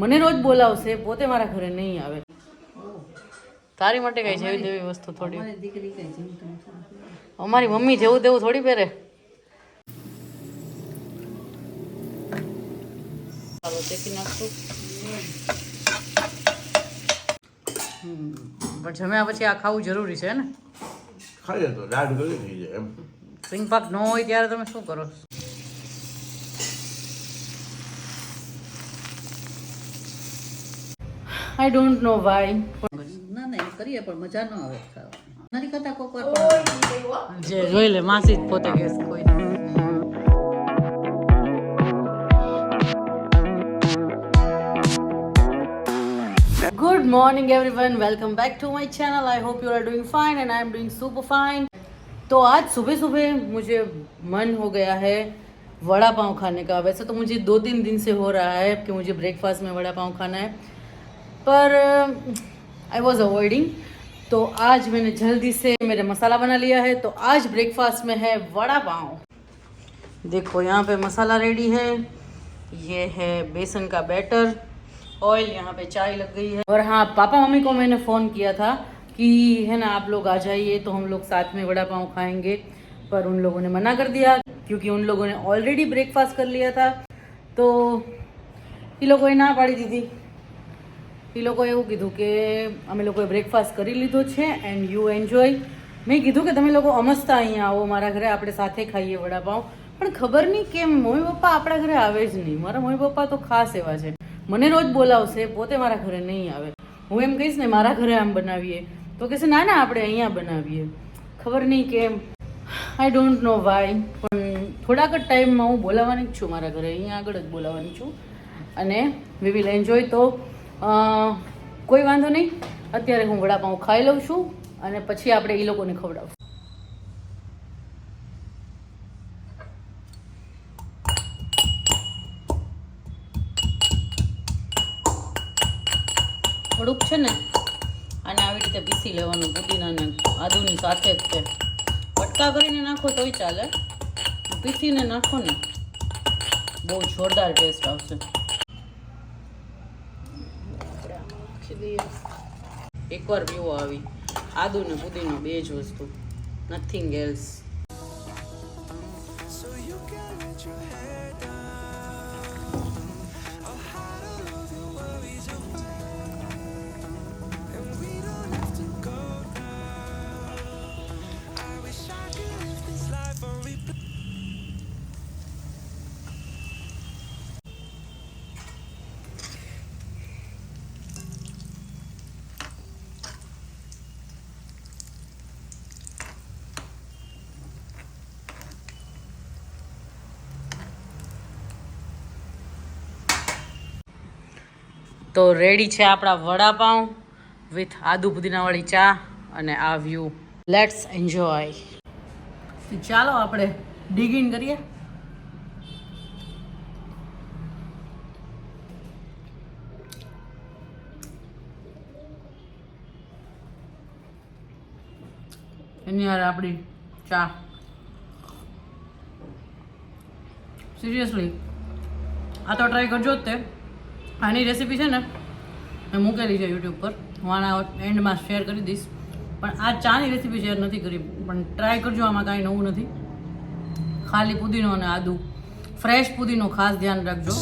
મને રોજ બોલાવશે, પોતે મારા ઘરે નહીં આવે. તારી માટે કઈ જેવી તેવી વસ્તુ થોડી. અમારી મમ્મી જેવું તેવું થોડી પહેરે. ચાલો શેકી નાખશું. પણ જમ્યા પછી આ ખાવું જરૂરી છે ને? ખાઈએ તો દાઢ ગળી થઈ જાય એમ. પિંક પાક ન હોય ત્યારે તમે શું કરો? I don't know why. ના ના એમ કરીએ પણ મજા ન આવે ખાવા. નરી કરતા કોક વાર જે જોઈ લે માસી જ પોતે કેસ કોઈ. Good morning everyone, welcome back to my channel. I hope you are doing fine and I am doing super fine. तो आज सुबह सुबह मुझे मन हो गया है वड़ा पाव खाने का. वैसे तो मुझे 2-3 दिन से हो रहा है कि मुझे ब्रेकफास्ट में वड़ा पाव खाना है, पर आई वॉज अवॉइडिंग. तो आज मैंने जल्दी से मेरे मसाला बना लिया है. तो आज ब्रेकफास्ट में है वड़ा पाव. देखो यहाँ पे मसाला रेडी है. ये है बेसन का बैटर, ऑयल, यहाँ पे चाय लग गई है. और हाँ, पापा मम्मी को मैंने फ़ोन किया था कि है ना आप लोग आ जाइए तो हम लोग साथ में वड़ा पाव खाएंगे, पर उन लोगों ने मना कर दिया क्योंकि उन लोगों ने ऑलरेडी ब्रेकफास्ट कर लिया था. तो ये लोगोએ ના પાડી દીધી. એ લોકોએ એવું કીધું કે અમે લોકોએ બ્રેકફાસ્ટ કરી લીધો છે એન્ડ યુ એન્જોય. મેં કીધું કે તમે લોકો અમસ્તા અહીંયા આવો મારા ઘરે, આપણે સાથે ખાઈએ વડાપાવ. પણ ખબર નહીં કેમ મમ્મી પપ્પા આપણા ઘરે આવે જ નહીં. મારા મમ્મી પપ્પા તો ખાસ એવા છે, મને રોજ બોલાવશે, પોતે મારા ઘરે નહીં આવે. હું એમ કહીશ ને મારા ઘરે આમ બનાવીએ તો કહેશે ના ના આપણે અહીંયા બનાવીએ. ખબર નહીં કેમ, આઈ ડોન્ટ નો વાય. પણ થોડાક જ ટાઈમમાં હું બોલાવવાની જ છું મારા ઘરે, અહીંયા આગળ જ બોલાવવાની છું અને વી વિલ એન્જોય. તો કોઈ વાંધો નહીં, અત્યારે હું વડાપાઉં ખાઈ લઉં છું અને પછી આપણે એ લોકોને ખવડાવશું. થોડુંક છે ને આને આવી રીતે પીસી લેવાનું, પુદીનાને આદુની સાથે જ. તે કટકા કરીને નાખો તોય ચાલે, પીસીને નાખો ને બહુ જોરદાર ટેસ્ટ આવશે. એકવાર પીવો આવી આદુ ને પુદીનો, બે જ વસ્તુ, નથિંગ એલ્સ. તો રેડી છે આપણા વડાપાઉં વિથ આદુ પુદીનાવાળી ચા અને આ વ્યૂ. Let's enjoy. ચાલો આપણે ડિગ ઇન કરીએ. એની યાર આપણી ચા. સિરિયસલી આ તો ટ્રાય કરજો જ. તે આની રેસીપી છે ને મેં મૂકેલી છે યુટ્યુબ પર, હું આના એન્ડમાં શેર કરી દઈશ. પણ આ ચાની રેસીપી શેર નથી કરી, પણ ટ્રાય કરજો. આમાં કાંઈ નવું નથી, ખાલી પુદીનો અને આદુ, ફ્રેશ પુદીનો ખાસ ધ્યાન રાખજો.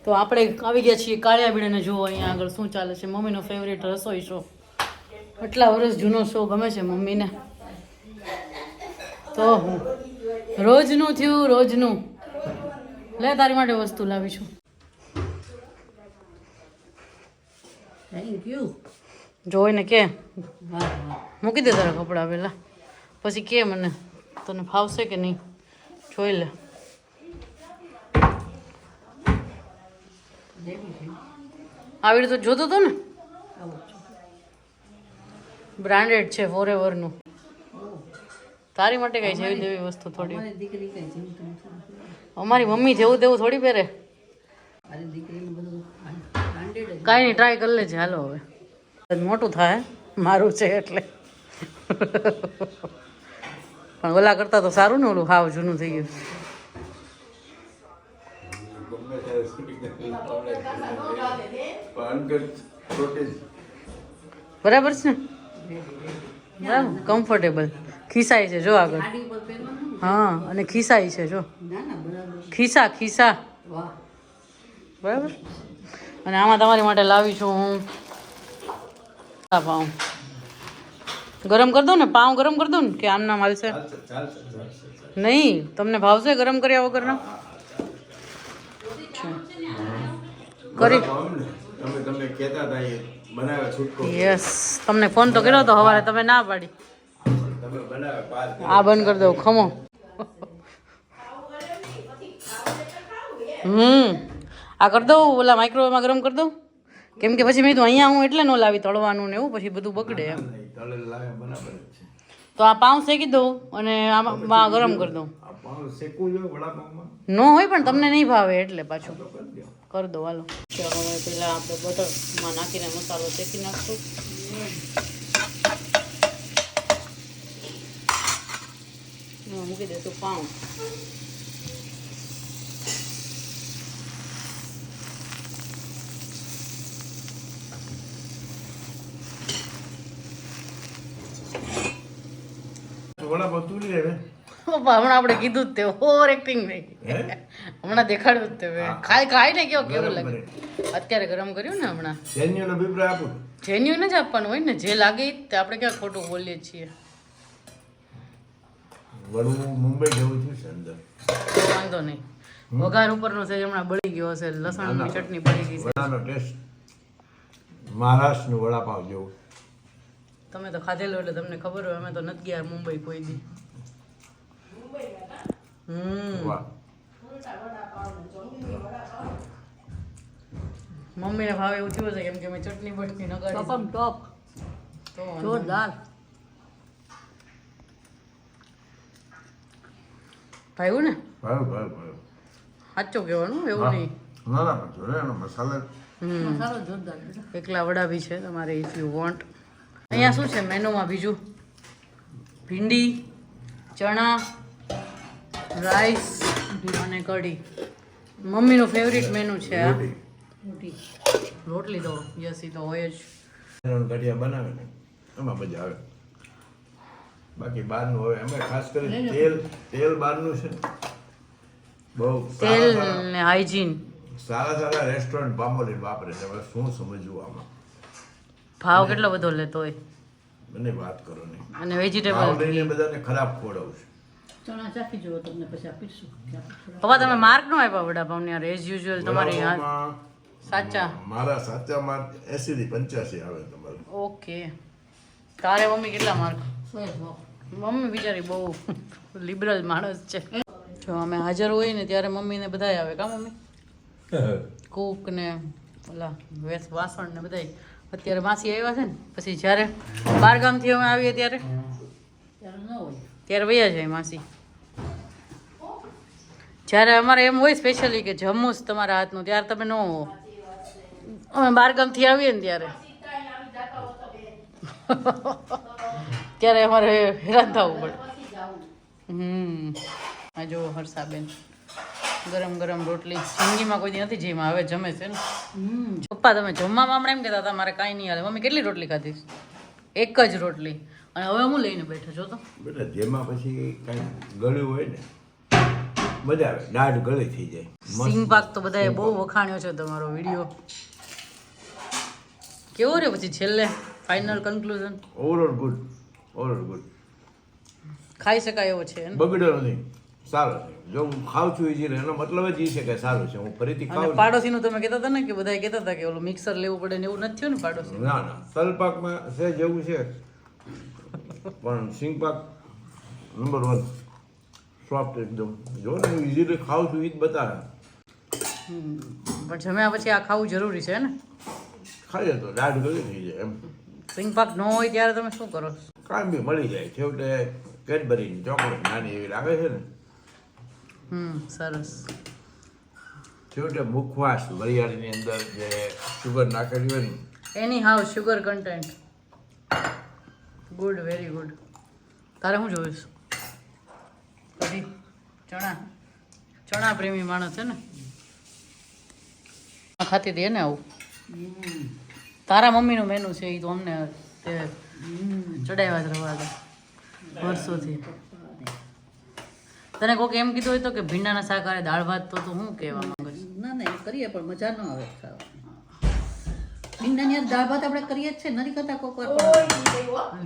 તો આપણે આવી ગયા છીએ કાળિયા બીડાને. જુઓ અહીંયા આગળ શું ચાલે છે. મમ્મીનો ફેવરેટ રસોઈ શો, આટલા વર્ષ જૂનો શો ગમે છે મમ્મીને. તો હું રોજનું થયું રોજનું. લે તારી માટે વસ્તુ લાવી છું. Thank you. જોઈને કે મૂકી દે તારા કપડાં પહેલાં, પછી કે મને તને ફાવશે કે નહીં જોઈ લે. આવી રીતે જોતો હતો ને, બ્રાન્ડેડ છે ફોરએવરનું. તારી માટે કઈ જેવી તેવી વસ્તુ થોડી. અમારી મમ્મી જેવું તેવું થોડી પહેરે. કાંઈ નહીં, ટ્રાય કરી લેજે. હાલો હવે મોટું થાય મારું છે એટલે. પણ ઓલા કરતા તો સારું ને, ઓલું હાવ જૂનું થઈ ગયું. બરાબર છે ને? બરાબર, કમ્ફર્ટેબલ ખિસાય છે જો આગળ. ગાડી ઉપર પહેરવાનું. હા, અને ખિસાય છે જો, ના ના બરાબર. ખિસ્સા ખિસ્સા. વાહ. બરાબર. અને આમાં તમારી માટે લાવી છું હું પાઉં. ગરમ કરી દઉં ને, પાઉં ગરમ કરી દઉં ને, કે આમ નામ હાલશે? નહીં, તમને ભાવશે ગરમ કર્યા વગરના? કરી તમે કહેતા હતા એ બનાવે છૂટકો. યસ, તમને ફોન તો કર્યો તો સવારે, તમે ના પાડી. તમે બનાવે પાસ. આ બંધ કરી દઉં, ખમો. આ કરી દઉં, ઓલા માઇક્રોવેવમાં ગરમ કરી દઉં, કેમ કે પછી મેં કીધું અહીંયા હું એટલે ન લાવી તળવાનું ને એવું, પછી બધું બગડે એમ. તળેલ લાવે બરાબર જ છે. તો આ પાઉં શેકી દઉં અને આમાં ગરમ કરી દઉં. આ પાઉં શેકવું જોઈએ વડાપાઉંમાં. ન હોય પણ તમને નહીં ભાવે એટલે પાછું તો કરી દો. કરી દો. હાલો, ચાલો હવે પેલા આપણે બટરમાં નાખીને મસાલો શેકી નાખશું. મૂકી દઈશું પાઉં. વડાપાઉં તૂટી જાય ને. હમણાં આપણે કીધું જ તે, ઓવર એક્ટિંગ નહીં. હે? હમણાં દેખાડ્યું જ તે. ખાઈ ને કેવો કેવું ગરમ લાગે. અત્યારે ગરમ કર્યું ને હમણાં. જેન્યુઅલ અભિપ્રાય આપો. જેન્યુઅન જ આપવાનું હોય ને, જે લાગે ઈ જ તે. આપણે ક્યાં ખોટું બોલીએ છીએ. વડું મુંબઈ જવું છું છે અંદર. તો વાંધો નહીં. વઘાર ઉપરનો છે હમણાં બળી ગયો હશે, લસણની ચટણી બળી ગઈ છે. વડાનો ટેસ્ટ મહારાષ્ટ્રનું વડાપાવ જેવું. તમે તો ખાધેલું એટલે તમને ખબર હોય, અમે તો નથી ગયા મુંબઈ કોઈ દી. વાહ. મમ્મીને ભાવે એવું થયું છે કેમ કે મેં ચટણી બટની નગાડી ટોપમ ટોપ. તો વાંધો નહીં. જોરદાર. ભાવ્યું ને? ભાઈ સાચું કહેવાનું, એવું નહીં. ના ના પણ જોડે એનો મસાલા મસાલો જોરદાર. એકલા વડા બી છે તમારે, ઇફ યુ વોન્ટ. અહીંયા શું છે મેનુમાં બીજું? ભીંડી, ચણા, રાઈસ અને કઢી. મમ્મીનું ફેવરિટ મેનુ છે આ. રોટી. મોટી. રોટલી તો યસ, ઈ તો હોય જ. કઢિયા બનાવે ને એમાં મજા આવે. બાકી બહારનું હવે અમે ખાસ કરીને તેલ બહારનું છે ને. બહુ તેલ ને હાઇજીન. સારા રેસ્ટોરન્ટ પામોલી વાપરે છે. હવે શું સમજવું આમાં? ભાવ કેટલો બધો લેતો હોય. મને વાત કરો નહીં. અને ભાવ વેજીટેબલ. લઈને બધાને ખરાબ ખોડાવું છું. ચણા ચાખી જુઓ, તમને પછી આપીશું. પપ્પા તમે માર્ક નો આપ્યા વડાપાઉં યાર, એઝ યુઝ્યુઅલ તમારી આ વડાપાઉંમાં સાચા. મારા સાચા માર્ક 80 થી 85 આવે તમારે. ઓકે, તારે મમ્મી કેટલા માર્ક? સોય સો. મમ્મી બિચારી બહુ લિબરલ માણસ છે. જો અમે હાજર હોય ને ત્યારે મમ્મીને બધાય આવે. કા મમ્મી? કૂક ને ઓલા વાસણ ને બધાય. અત્યારે માસી આવ્યા છે ને, પછી જ્યારે બારગામથી અમે આવીએ ત્યારે ત્યારે ન હોય. ત્યારે વયા જાય માસી. જ્યારે અમારે એમ હોય સ્પેશિયલી કે જમવું જ તમારા હાથનું, ત્યારે તમે ન હો. અમે બારગામથી આવીએ ને ત્યારે ત્યારે અમારે હેરાન થવું પડે. આ જો હર્ષાબેન ગરમ ગરમ રોટલી. જિંદગીમાં કોઈ દી નથી જેમાં, હવે જમે છે ને. પપ્પા તમે જમવામાં હમણાં એમ કહેતા હતા મારે કાંઈ નહીં હાલે. મમ્મી કેટલી રોટલી ખાધી? એક જ રોટલી. અને હવે હું લઈને બેઠો છો તો. બેટા જેમાં પછી કાંઈ ગળ્યું હોય ને મજા આવે. દાઢ ગળી થઈ જાય. સિંગ પાક તો બધાએ બહુ વખાણ્યો છે તમારો વિડીયો. કેવો રહ્યો પછી છેલ્લે ફાઇનલ કન્ક્લુઝન? Overall good. ખાઈ શકાય એવો છે ને? બગડ્યો નથી, સારો છે. જો હું ખાઉં છું ઈજી એનો મતલબ જ એ છે કે સારું છે. હું ફરીથી અને ખાઉં છું. પાડોશીનું તમે કહેતા હતા ને કે બધાએ કહેતા હતા કે ઓલું મિક્સર લેવું પડે ને, એવું નથી થયું ને પાડોશી? ના તલપાકમાં છે જેવું છે, પણ સિંગપાક નંબર 1 સોફ્ટ એકદમ. જો ને હું ઈઝીલી ખાઉં છું એ જ બતાવે. પણ જમ્યા પછી આ ખાવું જરૂરી છે ને? ખાઈએ તો દાઢ ગળી થઈ જાય એમ. સિંગ પાક ન હોય ત્યારે તમે શું કરો? કાંઈ બી મળી જાય. છેવટે કેડબરીની ચોકલેટ નાની એવી લાગે છે ને, સરસ. છેવટે મુખવાસ વરિયાળીની અંદર જે શુગર નાખેલી હોય ને એની હાવ sugar content good very good. તારે શું જોઈશ? કઢી ચણા ચણા પ્રેમી માણસ છે ને, ખાતી દે ને આવું. તારા મમ્મીનું મેનુ છે એ તો અમને તે ચડાવ્યા જ રવા દે વર્ષોથી. તને કોઈક એમ કીધું હોય તો કે ભીંડાના શાક અને દાળ ભાત તો તું શું કહેવા માંગે છે? ના ના એ કરીએ પણ મજા ન આવે ખાવા. ભીંડાની હારે દાળ ભાત આપણે કરીએ જ છે, નથી કરતા કોક વાર પણ.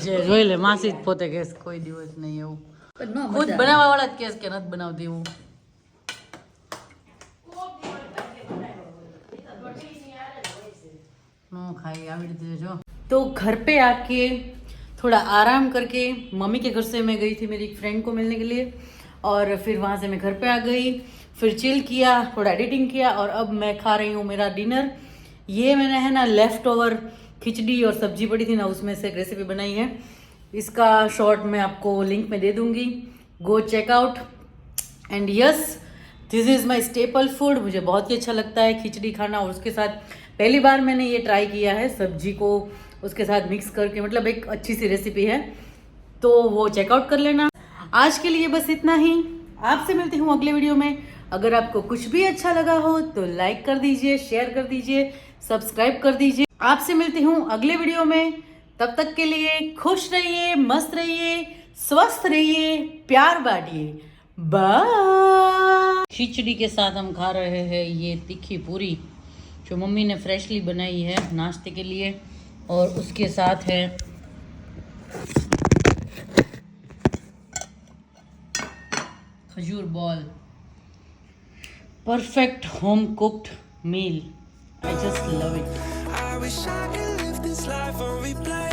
જે જોઈ લે માસી જ પોતે કહેશ કોઈ દિવસ નહીં એવું. પણ ન ખુદ મજા બનાવવા વાળા જ કહેશ કે નથી બનાવતી એવું. नो खाई આવી રીતે જો. तो घर पे आके थोड़ा आराम करके मम्मी के घर से मैं गई थी मेरी एक फ्रेंड को मिलने के लिए, और फिर वहाँ से मैं घर पे आ गई, फिर चिल किया, थोड़ा एडिटिंग किया, और अब मैं खा रही हूँ मेरा डिनर. ये मैंने है ना लेफ्ट ओवर खिचड़ी और सब्जी पड़ी थी ना, उसमें से एक रेसिपी बनाई है. इसका शॉर्ट मैं आपको लिंक में दे दूँगी, गो checkout. And yes, this is my staple food. मुझे बहुत ही अच्छा लगता है खिचड़ी खाना, और उसके साथ पहली बार मैंने ये ट्राई किया है सब्जी को उसके साथ मिक्स करके, मतलब एक अच्छी सी रेसिपी है, तो वो चेकआउट कर लेना. आज के लिए बस इतना ही. आपसे मिलती हूँ अगले वीडियो में. अगर आपको कुछ भी अच्छा लगा हो तो लाइक कर दीजिए, शेयर कर दीजिए, सब्सक्राइब कर दीजिए. आपसे मिलती हूँ अगले वीडियो में. तब तक के लिए खुश रहिए, मस्त रहिए, स्वस्थ रहिए, प्यार बांटिए. बाय. खिचड़ी के साथ हम खा रहे हैं ये तीखी पूरी जो मम्मी ने फ्रेशली बनाई है नाश्ते के लिए, और उसके साथ है खजूर ball. Perfect home cooked meal. I just love it. I wish I could live this life on replay.